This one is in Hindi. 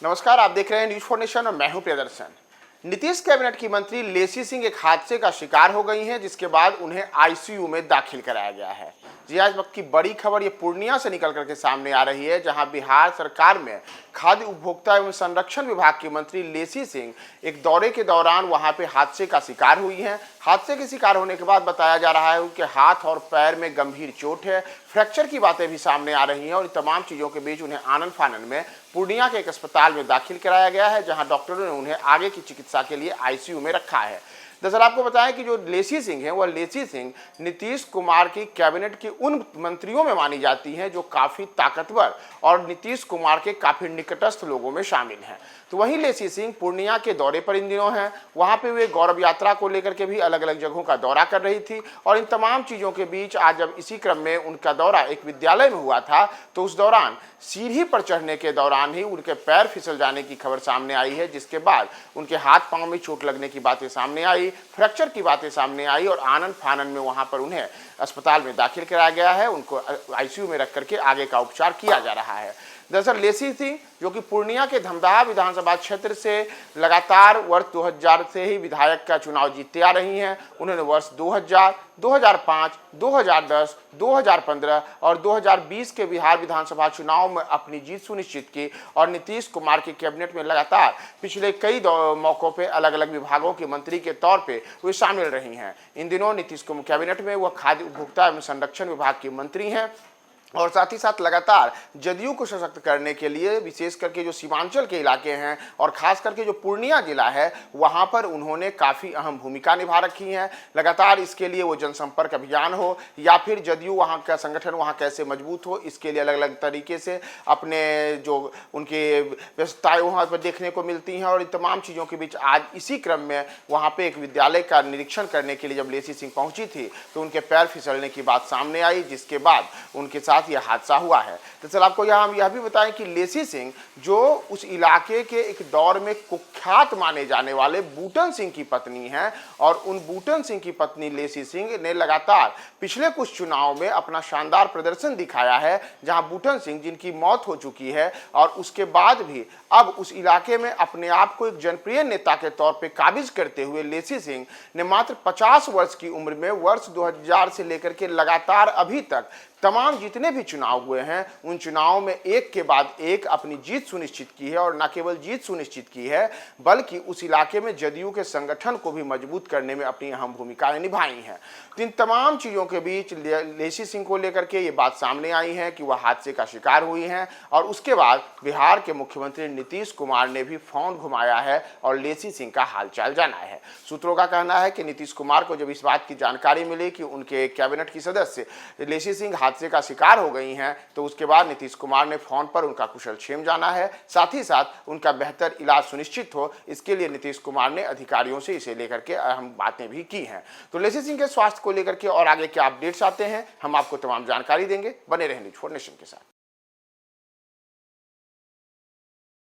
नमस्कार, आप देख रहे हैं न्यूज फॉर नेशन और मैं हूं प्रियदर्शन। नीतीश कैबिनेट की मंत्री लेसी सिंह एक हादसे का शिकार हो गई हैं, जिसके बाद उन्हें आईसीयू में दाखिल कराया गया है। जी, आज वक्त की बड़ी खबर ये पूर्णिया से निकल करके सामने आ रही है, जहां बिहार सरकार में खाद्य उपभोक्ता एवं संरक्षण विभाग की मंत्री लेसी सिंह एक दौरे के दौरान वहां पे हादसे का शिकार हुई हैं। हादसे के शिकार होने के बाद बताया जा रहा है उनके हाथ और पैर में गंभीर चोट है, फ्रैक्चर की बातें भी सामने आ रही हैं और इन तमाम चीज़ों के बीच उन्हें आनन फानन में पूर्णिया के एक अस्पताल में दाखिल कराया गया है, जहां डॉक्टरों ने उन्हें आगे की चिकित्सा के लिए आईसीयू में रखा है। दरअसल आपको बताएं कि जो लेसी सिंह हैं, वह लेसी सिंह नीतीश कुमार की कैबिनेट के उन मंत्रियों में मानी जाती हैं जो काफ़ी ताकतवर और नीतीश कुमार के काफ़ी निकटस्थ लोगों में शामिल हैं। तो वहीं लेसी सिंह पूर्णिया के दौरे पर इन दिनों हैं। वहाँ पे वे गौरव यात्रा को लेकर के भी अलग अलग जगहों का दौरा कर रही थी और इन तमाम चीज़ों के बीच आज जब इसी क्रम में उनका दौरा एक विद्यालय में हुआ था, तो उस दौरान सीढ़ी पर चढ़ने के दौरान ही उनके पैर फिसल जाने की खबर सामने आई है, जिसके बाद उनके हाथ पांव में चोट लगने की बातें सामने आई, फ्रैक्चर की बातें सामने आई और आनन फानन में वहां पर उन्हें अस्पताल में दाखिल कराया गया है। उनको आईसीयू में रख करके आगे का उपचार किया जा रहा है। दरअसल लेसी सिंह, जो कि पूर्णिया के धमदाहा विधानसभा क्षेत्र से लगातार वर्ष 2000 से ही विधायक का चुनाव जीतते आ रही हैं, उन्होंने वर्ष 2000, 2005, 2010, 2015 और 2020 के बिहार विधानसभा चुनाव में अपनी जीत सुनिश्चित की और नीतीश कुमार की कैबिनेट में लगातार पिछले कई मौकों पर अलग अलग विभागों के मंत्री के तौर पर वे शामिल रही हैं। इन दिनों नीतीश कुमार कैबिनेट में वह खाद्य उपभोक्ता एवं संरक्षण विभाग की मंत्री हैं और साथ ही साथ लगातार जदयू को सशक्त करने के लिए विशेष करके जो सीमांचल के इलाके हैं और खास करके जो पूर्णिया जिला है, वहां पर उन्होंने काफ़ी अहम भूमिका निभा रखी है। लगातार इसके लिए वो जनसंपर्क अभियान हो या फिर जदयू वहां का संगठन वहां कैसे मजबूत हो, इसके लिए अलग अलग तरीके से अपने जो उनके व्यवस्थाएं वहाँ पर देखने को मिलती हैं। और इन तमाम चीज़ों के बीच आज इसी क्रम में वहाँ पर एक विद्यालय का निरीक्षण करने के लिए जब लेसी सिंह पहुँची थी, तो उनके पैर फिसलने की बात सामने आई, जिसके बाद उनके साथ यह हादसा हुआ है। तो चल आपको हम यह भी बताएं कि लेसी सिंह, जो उस इलाके के एक दौर में कुख्यात माने जाने वाले बूटन सिंह की पत्नी हैं और उन बूटन सिंह की पत्नी लेसी सिंह ने लगातार पिछले कुछ चुनाव में अपना शानदार प्रदर्शन दिखाया है, जहां बूटन सिंह जिनकी मौत हो चुकी है और उसके बाद भी अब उस इलाके में अपने आप को एक जनप्रिय नेता के तौर पर काबिज करते हुए लेसी सिंह ने मात्र 50 वर्ष की उम्र में वर्ष 2000 से लेकर के लगातार अभी तक तमाम जितने भी चुनाव हुए हैं, उन चुनावों में एक के बाद एक अपनी जीत सुनिश्चित की है और न केवल जीत सुनिश्चित की है, बल्कि उस इलाके में जदयू के संगठन को भी मजबूत करने में अपनी अहम भूमिकाएं निभाई हैं। तो इन तमाम चीज़ों के बीच लेसी सिंह को लेकर के ये बात सामने आई है कि वह हादसे का शिकार हुई हैं और उसके बाद बिहार के मुख्यमंत्री नीतीश कुमार ने भी फोन घुमाया है और लेसी सिंह का हालचाल जाना है। सूत्रों का कहना है कि नीतीश कुमार को जब इस बात की जानकारी मिली कि उनके कैबिनेट की सदस्य लेसी सिंह हादसे का शिकार हो गई हैं, तो उसके बाद नीतीश कुमार ने फोन पर उनका कुशलक्षेम जाना है, साथ ही साथ उनका बेहतर इलाज सुनिश्चित हो, इसके लिए नीतीश कुमार ने अधिकारियों से इसे लेकर के अहम बातें भी की हैं। तो लेसी सिंह के स्वास्थ्य को लेकर के और आगे क्या अपडेट्स आते हैं, हम आपको तमाम जानकारी देंगे। बने रहें न्यूज फॉर नेशन के साथ।